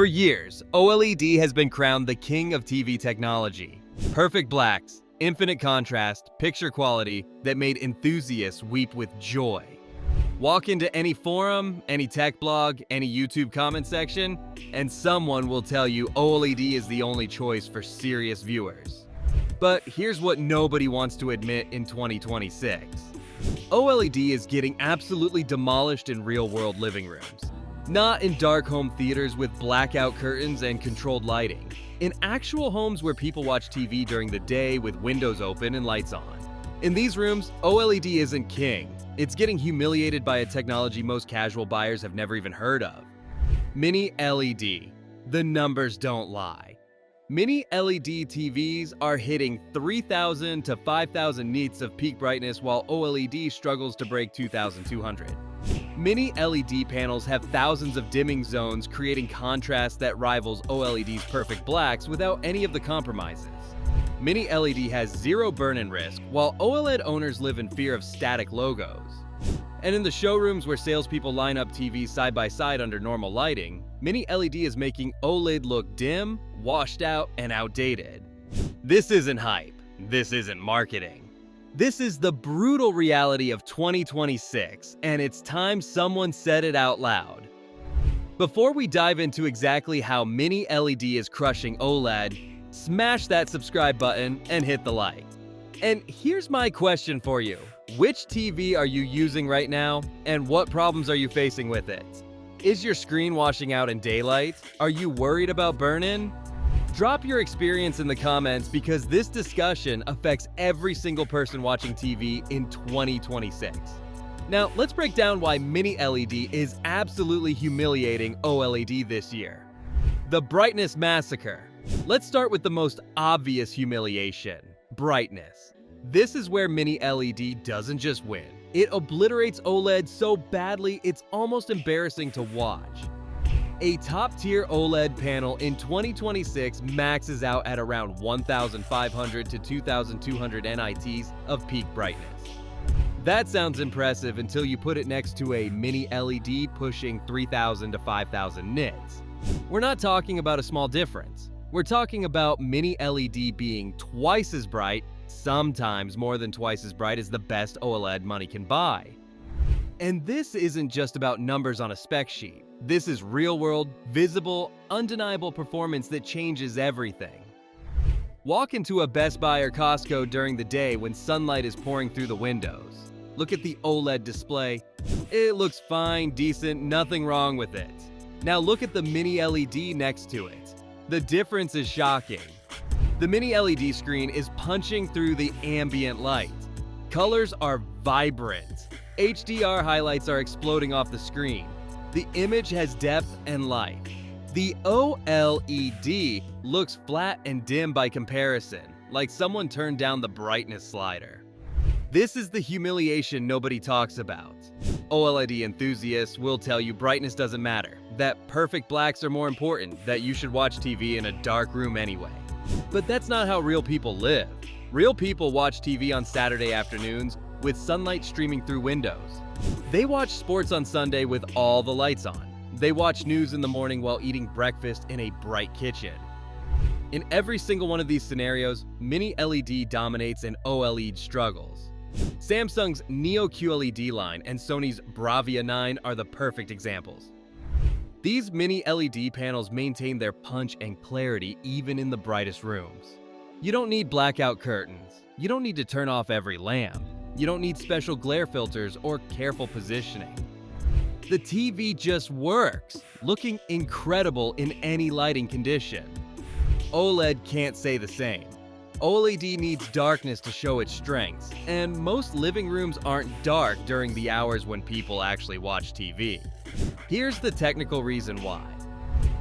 For years, OLED has been crowned the king of TV technology. Perfect blacks, infinite contrast, picture quality that made enthusiasts weep with joy. Walk into any forum, any tech blog, any YouTube comment section, and someone will tell you OLED is the only choice for serious viewers. But here's what nobody wants to admit in 2026. OLED is getting absolutely demolished in real-world living rooms. Not in dark home theaters with blackout curtains and controlled lighting. In actual homes where people watch TV during the day with windows open and lights on. In these rooms, OLED isn't king. It's getting humiliated by a technology most casual buyers have never even heard of. Mini LED. The numbers don't lie. Mini LED TVs are hitting 3,000 to 5,000 nits of peak brightness while OLED struggles to break 2,200. Mini LED panels have thousands of dimming zones, creating contrast that rivals OLED's perfect blacks without any of the compromises. Mini LED has zero burn-in risk, while OLED owners live in fear of static logos. And in the showrooms where salespeople line up TVs side by side under normal lighting, Mini LED is making OLED look dim, washed out, and outdated. This isn't hype. This isn't marketing. This is the brutal reality of 2026, and it's time someone said it out loud. Before we dive into exactly how Mini LED is crushing OLED, smash that subscribe button and hit the like. And here's my question for you. Which TV are you using right now, and what problems are you facing with it? Is your screen washing out in daylight? Are you worried about burn-in? Drop your experience in the comments because this discussion affects every single person watching TV in 2026. Now, let's break down why Mini LED is absolutely humiliating OLED this year. The brightness massacre. Let's start with the most obvious humiliation, brightness. This is where Mini LED doesn't just win. It obliterates OLED so badly it's almost embarrassing to watch. A top-tier OLED panel in 2026 maxes out at around 1,500 to 2,200 nits of peak brightness. That sounds impressive until you put it next to a Mini LED pushing 3,000 to 5,000 nits. We're not talking about a small difference. We're talking about Mini LED being twice as bright, sometimes more than twice as bright as the best OLED money can buy. And this isn't just about numbers on a spec sheet. This is real-world, visible, undeniable performance that changes everything. Walk into a Best Buy or Costco during the day when sunlight is pouring through the windows. Look at the OLED display. It looks fine, decent, nothing wrong with it. Now look at the Mini LED next to it. The difference is shocking. The Mini LED screen is punching through the ambient light. Colors are vibrant. HDR highlights are exploding off the screen. The image has depth and life. The OLED looks flat and dim by comparison, like someone turned down the brightness slider. This is the humiliation nobody talks about. OLED enthusiasts will tell you brightness doesn't matter, that perfect blacks are more important, that you should watch TV in a dark room anyway. But that's not how real people live. Real people watch TV on Saturday afternoons with sunlight streaming through windows. They watch sports on Sunday with all the lights on. They watch news in the morning while eating breakfast in a bright kitchen. In every single one of these scenarios, Mini LED dominates and OLED struggles. Samsung's Neo QLED line and Sony's Bravia 9 are the perfect examples. These Mini LED panels maintain their punch and clarity even in the brightest rooms. You don't need blackout curtains. You don't need to turn off every lamp. You don't need special glare filters or careful positioning. The TV just works, looking incredible in any lighting condition. OLED can't say the same. OLED needs darkness to show its strengths, and most living rooms aren't dark during the hours when people actually watch TV. Here's the technical reason why.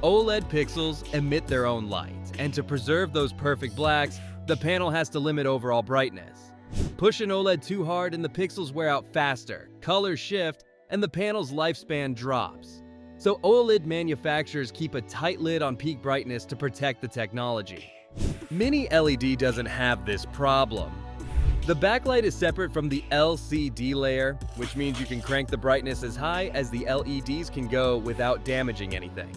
OLED pixels emit their own light, and to preserve those perfect blacks, the panel has to limit overall brightness. Push an OLED too hard and the pixels wear out faster, colors shift, and the panel's lifespan drops. So OLED manufacturers keep a tight lid on peak brightness to protect the technology. Mini LED doesn't have this problem. The backlight is separate from the LCD layer, which means you can crank the brightness as high as the LEDs can go without damaging anything.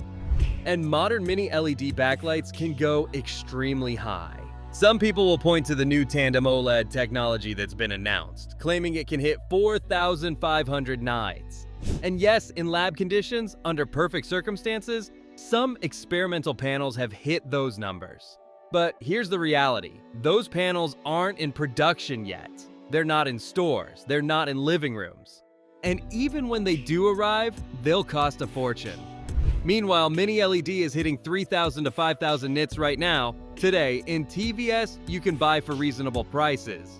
And modern mini LED backlights can go extremely high. Some people will point to the new tandem OLED technology that's been announced, claiming it can hit 4,500 nits. And yes, in lab conditions, under perfect circumstances, some experimental panels have hit those numbers. But here's the reality. Those panels aren't in production yet. They're not in stores. They're not in living rooms. And even when they do arrive, they'll cost a fortune. Meanwhile, mini LED is hitting 3,000 to 5,000 nits right now. Today, in TVS, you can buy for reasonable prices.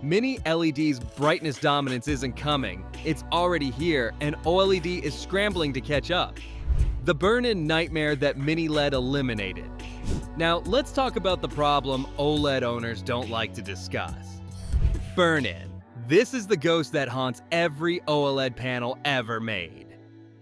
Mini LED's brightness dominance isn't coming. It's already here, and OLED is scrambling to catch up. The burn-in nightmare that mini LED eliminated. Now, let's talk about the problem OLED owners don't like to discuss. Burn-in. This is the ghost that haunts every OLED panel ever made.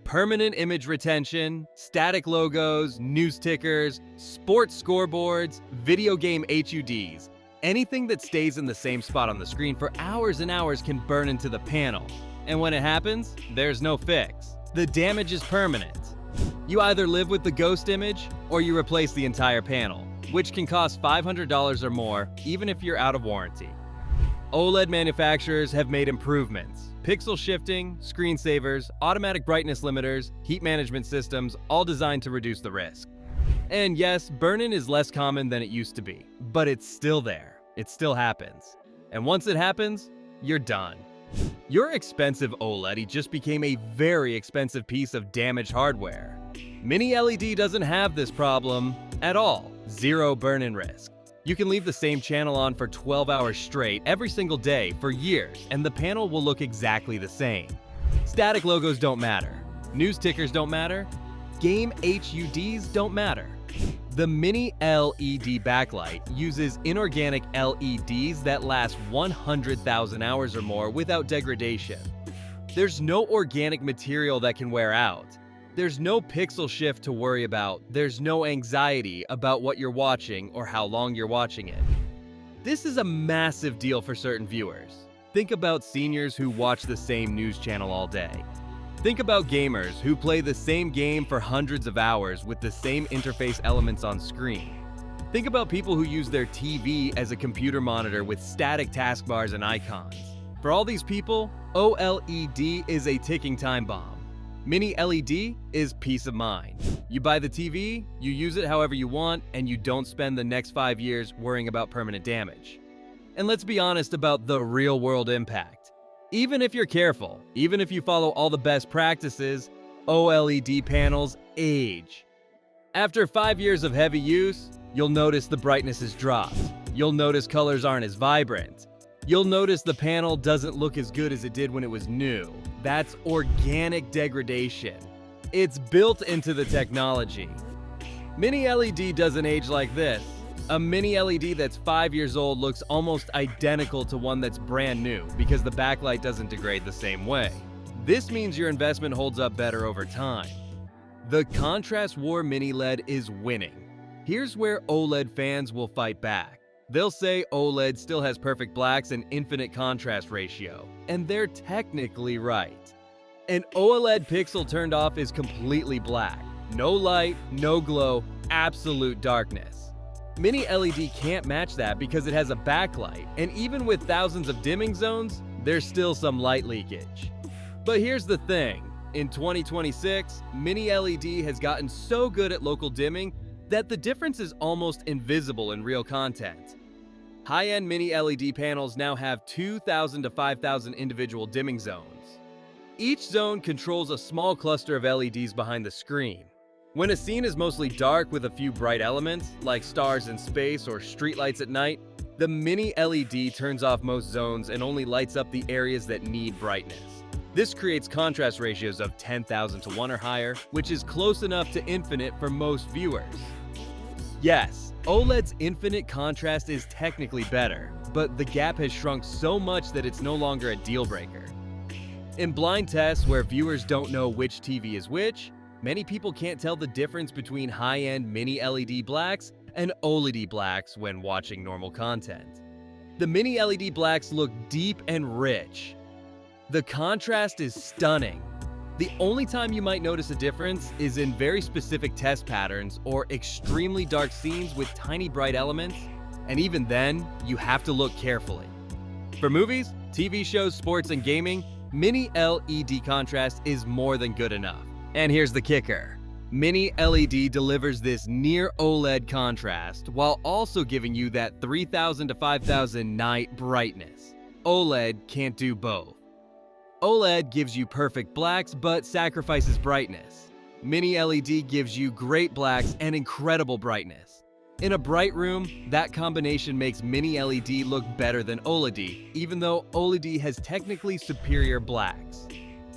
Permanent image retention, static logos, news tickers, sports scoreboards, video game HUDs. Anything that stays in the same spot on the screen for hours and hours can burn into the panel. And when it happens, there's no fix. The damage is permanent. You either live with the ghost image or you replace the entire panel, which can cost $500 or more, even if you're out of warranty. OLED manufacturers have made improvements. Pixel shifting, screensavers, automatic brightness limiters, heat management systems, all designed to reduce the risk. And yes, burn-in is less common than it used to be, but it's still there. It still happens. And once it happens, you're done. Your expensive OLED just became a very expensive piece of damaged hardware. Mini LED doesn't have this problem at all. Zero burn-in risk. You can leave the same channel on for 12 hours straight every single day for years, and the panel will look exactly the same. Static logos don't matter. News tickers don't matter. Game HUDs don't matter. The mini LED backlight uses inorganic LEDs that last 100,000 hours or more without degradation. There's no organic material that can wear out. There's no pixel shift to worry about. There's no anxiety about what you're watching or how long you're watching it. This is a massive deal for certain viewers. Think about seniors who watch the same news channel all day. Think about gamers who play the same game for hundreds of hours with the same interface elements on screen. Think about people who use their TV as a computer monitor with static taskbars and icons. For all these people, OLED is a ticking time bomb. Mini LED is peace of mind. You buy the TV, you use it however you want, and you don't spend the next 5 years worrying about permanent damage. And let's be honest about the real-world impact. Even if you're careful, even if you follow all the best practices, OLED panels age. After 5 years of heavy use, you'll notice the brightness has dropped. You'll notice colors aren't as vibrant. You'll notice the panel doesn't look as good as it did when it was new. That's organic degradation. It's built into the technology. Mini LED doesn't age like this. A mini LED that's 5 years old looks almost identical to one that's brand new because the backlight doesn't degrade the same way. This means your investment holds up better over time. The contrast war mini LED is winning. Here's where OLED fans will fight back. They'll say OLED still has perfect blacks and infinite contrast ratio, and they're technically right. An OLED pixel turned off is completely black. No light, no glow, absolute darkness. Mini LED can't match that because it has a backlight, and even with thousands of dimming zones, there's still some light leakage. But here's the thing, in 2026, Mini LED has gotten so good at local dimming that the difference is almost invisible in real content. High-end Mini LED panels now have 2,000 to 5,000 individual dimming zones. Each zone controls a small cluster of LEDs behind the screen. When a scene is mostly dark with a few bright elements, like stars in space or streetlights at night, the Mini LED turns off most zones and only lights up the areas that need brightness. This creates contrast ratios of 10,000 to 1 or higher, which is close enough to infinite for most viewers. Yes, OLED's infinite contrast is technically better, but the gap has shrunk so much that it's no longer a deal breaker. In blind tests where viewers don't know which TV is which, many people can't tell the difference between high-end Mini LED blacks and OLED blacks when watching normal content. The Mini LED blacks look deep and rich. The contrast is stunning. The only time you might notice a difference is in very specific test patterns or extremely dark scenes with tiny bright elements, and even then, you have to look carefully. For movies, TV shows, sports, and gaming, Mini LED contrast is more than good enough. And here's the kicker. Mini LED delivers this near OLED contrast while also giving you that 3000 to 5000 night brightness. OLED can't do both. OLED gives you perfect blacks but sacrifices brightness. Mini LED gives you great blacks and incredible brightness. In a bright room, that combination makes Mini LED look better than OLED, even though OLED has technically superior blacks.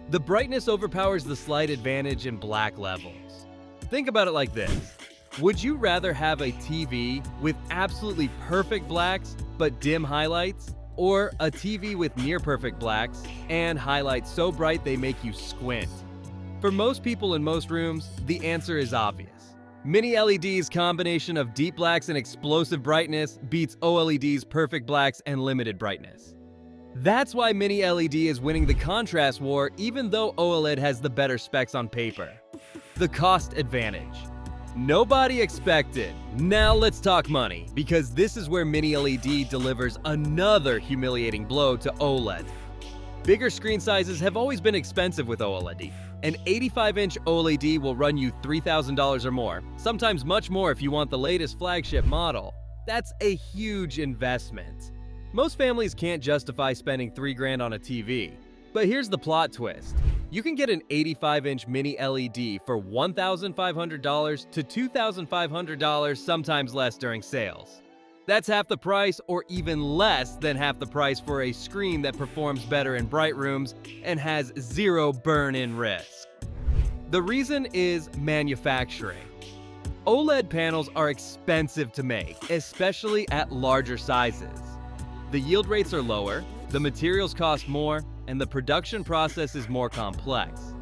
The brightness overpowers the slight advantage in black levels. Think about it like this. Would you rather have a TV with absolutely perfect blacks but dim highlights, or a TV with near-perfect blacks and highlights so bright they make you squint? For most people in most rooms, the answer is obvious. Mini LED's combination of deep blacks and explosive brightness beats OLED's perfect blacks and limited brightness. That's why Mini LED is winning the contrast war even though OLED has the better specs on paper. The cost advantage. Nobody expected. Now let's talk money, because this is where Mini LED delivers another humiliating blow to OLED. Bigger screen sizes have always been expensive with OLED. An 85-inch OLED will run you $3,000 or more, sometimes much more if you want the latest flagship model. That's a huge investment. Most families can't justify spending $3,000 on a TV. But here's the plot twist. You can get an 85-inch Mini LED for $1,500 to $2,500, sometimes less during sales. That's half the price or even less than half the price for a screen that performs better in bright rooms and has zero burn-in risk. The reason is manufacturing. OLED panels are expensive to make, especially at larger sizes. The yield rates are lower, the materials cost more, and the production process is more complex.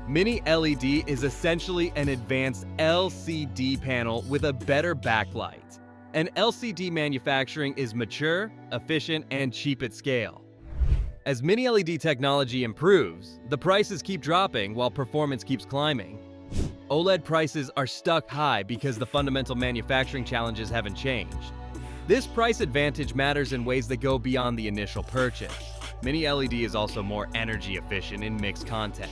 Mini LED is essentially an advanced LCD panel with a better backlight. And LCD manufacturing is mature, efficient, and cheap at scale. As Mini LED technology improves, the prices keep dropping while performance keeps climbing. OLED prices are stuck high because the fundamental manufacturing challenges haven't changed. This price advantage matters in ways that go beyond the initial purchase. Mini LED is also more energy efficient in mixed content.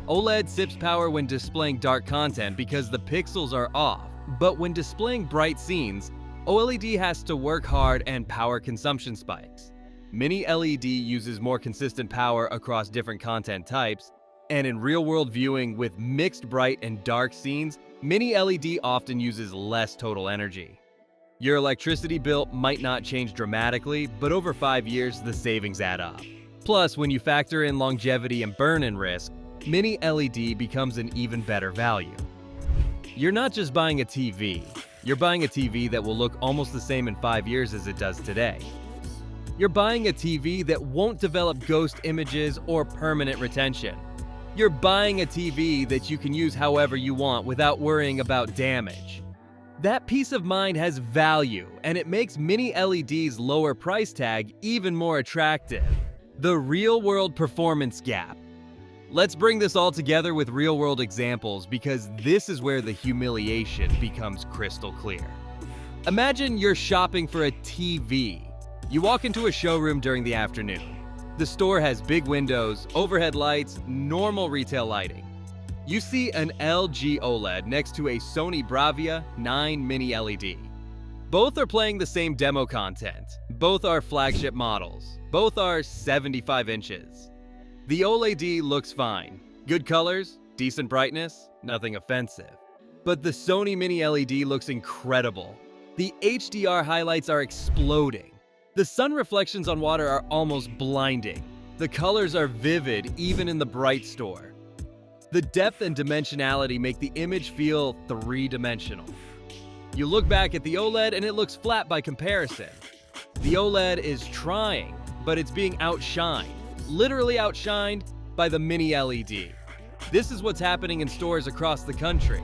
OLED sips power when displaying dark content because the pixels are off, but when displaying bright scenes, OLED has to work hard and power consumption spikes. Mini LED uses more consistent power across different content types, and in real-world viewing with mixed bright and dark scenes, Mini LED often uses less total energy. Your electricity bill might not change dramatically, but over 5 years, the savings add up. Plus, when you factor in longevity and burn-in risk, Mini LED becomes an even better value. You're not just buying a TV. You're buying a TV that will look almost the same in 5 years as it does today. You're buying a TV that won't develop ghost images or permanent retention. You're buying a TV that you can use however you want without worrying about damage. That peace of mind has value, and it makes Mini LED's lower price tag even more attractive. The real-world performance gap. Let's bring this all together with real-world examples because this is where the humiliation becomes crystal clear. Imagine you're shopping for a TV. You walk into a showroom during the afternoon. The store has big windows, overhead lights, normal retail lighting. You see an LG OLED next to a Sony Bravia 9 Mini LED. Both are playing the same demo content. Both are flagship models. Both are 75 inches. The OLED looks fine. Good colors, decent brightness, nothing offensive. But the Sony Mini LED looks incredible. The HDR highlights are exploding. The sun reflections on water are almost blinding. The colors are vivid even in the bright store. The depth and dimensionality make the image feel three-dimensional. You look back at the OLED and it looks flat by comparison. The OLED is trying, but it's being outshined. Literally outshined by the Mini LED. This is what's happening in stores across the country.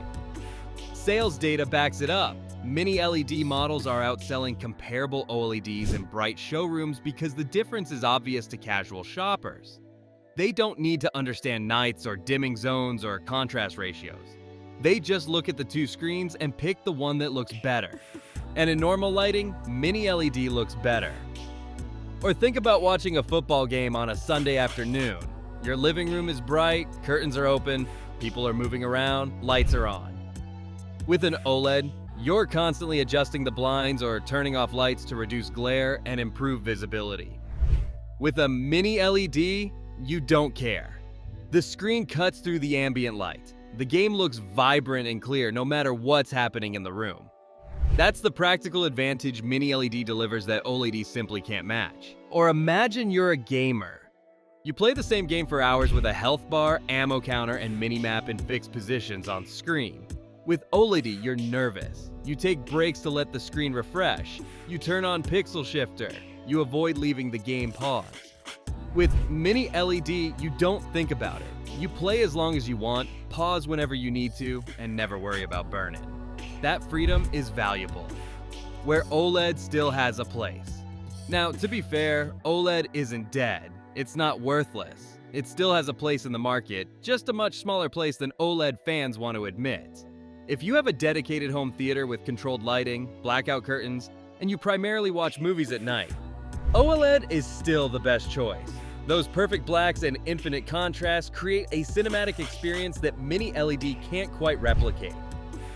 Sales data backs it up. Mini LED models are outselling comparable OLEDs in bright showrooms because the difference is obvious to casual shoppers. They don't need to understand nights or dimming zones or contrast ratios. They just look at the two screens and pick the one that looks better. And in normal lighting, Mini LED looks better. Or think about watching a football game on a Sunday afternoon. Your living room is bright, curtains are open, people are moving around, lights are on. With an OLED, you're constantly adjusting the blinds or turning off lights to reduce glare and improve visibility. With a Mini LED, you don't care. The screen cuts through the ambient light. The game looks vibrant and clear no matter what's happening in the room. That's the practical advantage Mini LED delivers that OLED simply can't match. Or imagine you're a gamer. You play the same game for hours with a health bar, ammo counter, and mini-map in fixed positions on screen. With OLED, you're nervous. You take breaks to let the screen refresh. You turn on pixel shifter. You avoid leaving the game paused. With Mini LED, you don't think about it. You play as long as you want, pause whenever you need to, and never worry about burn-in. That freedom is valuable, where OLED still has a place. Now, to be fair, OLED isn't dead. It's not worthless. It still has a place in the market, just a much smaller place than OLED fans want to admit. If you have a dedicated home theater with controlled lighting, blackout curtains, and you primarily watch movies at night, OLED is still the best choice. Those perfect blacks and infinite contrast create a cinematic experience that Mini LED can't quite replicate.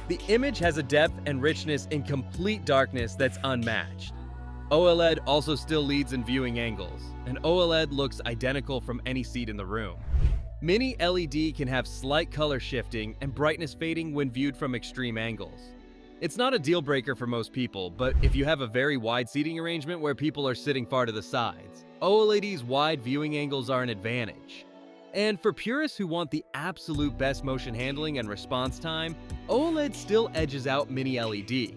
The image has a depth and richness in complete darkness that's unmatched. OLED also still leads in viewing angles, and OLED looks identical from any seat in the room. Mini LED can have slight color shifting and brightness fading when viewed from extreme angles. It's not a deal breaker for most people, but if you have a very wide seating arrangement where people are sitting far to the sides, OLED's wide viewing angles are an advantage. And for purists who want the absolute best motion handling and response time, OLED still edges out Mini LED.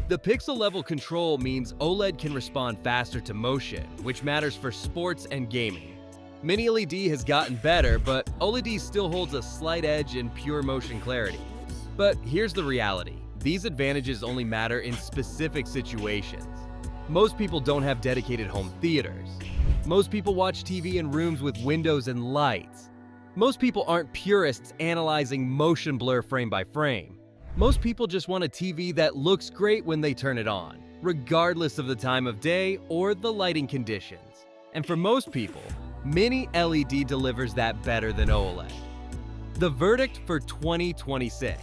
The pixel level control means OLED can respond faster to motion, which matters for sports and gaming. Mini LED has gotten better, but OLED still holds a slight edge in pure motion clarity. But here's the reality. These advantages only matter in specific situations. Most people don't have dedicated home theaters. Most people watch TV in rooms with windows and lights. Most people aren't purists analyzing motion blur frame by frame. Most people just want a TV that looks great when they turn it on, regardless of the time of day or the lighting conditions. And for most people, Mini LED delivers that better than OLED. The verdict for 2026.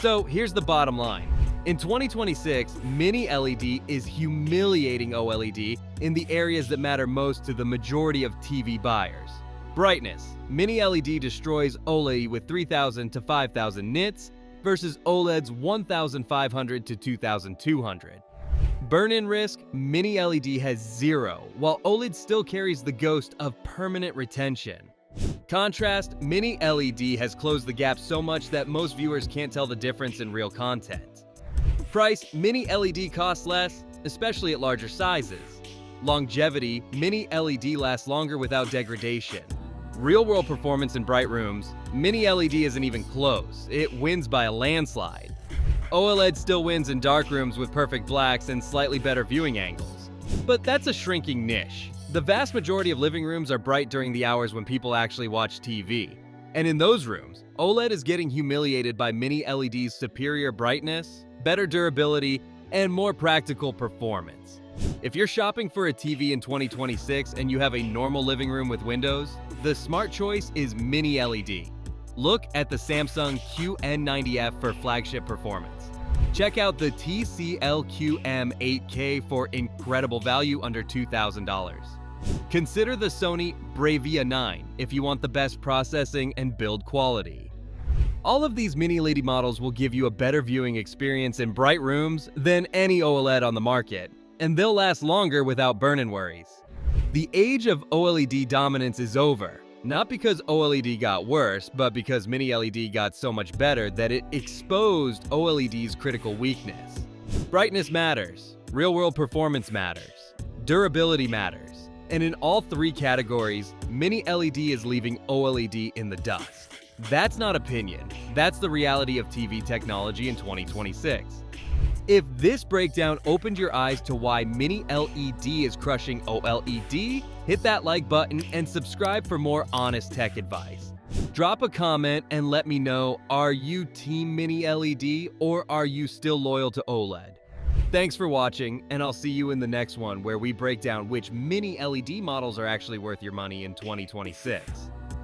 So here's the bottom line. In 2026, Mini LED is humiliating OLED in the areas that matter most to the majority of TV buyers. Brightness. Mini LED destroys OLED with 3,000 to 5,000 nits versus OLED's 1,500 to 2,200. Burn-in risk. Mini LED has 0, while OLED still carries the ghost of permanent retention. Contrast. Mini LED has closed the gap so much that most viewers can't tell the difference in real content. Price. Mini LED costs less, especially at larger sizes. Longevity. Mini LED lasts longer without degradation. Real-world performance in bright rooms. Mini LED isn't even close. It wins by a landslide. OLED still wins in dark rooms with perfect blacks and slightly better viewing angles. But that's a shrinking niche. The vast majority of living rooms are bright during the hours when people actually watch TV. And in those rooms, OLED is getting humiliated by Mini LED's superior brightness, better durability, and more practical performance. If you're shopping for a TV in 2026 and you have a normal living room with windows, the smart choice is Mini LED. Look at the Samsung QN90F for flagship performance. Check out the TCL-QM 8K for incredible value under $2,000. Consider the Sony Bravia 9 if you want the best processing and build quality. All of these Mini LED models will give you a better viewing experience in bright rooms than any OLED on the market, and they'll last longer without burn-in worries. The age of OLED dominance is over, not because OLED got worse, but because Mini LED got so much better that it exposed OLED's critical weakness. Brightness matters, real-world performance matters, durability matters, and in all three categories, Mini LED is leaving OLED in the dust. That's not opinion, that's the reality of TV technology in 2026. If this breakdown opened your eyes to why Mini LED is crushing OLED, hit that like button and subscribe for more honest tech advice. Drop a comment and let me know, are you Team Mini LED or are you still loyal to OLED? Thanks for watching, and I'll see you in the next one where we break down which Mini LED models are actually worth your money in 2026.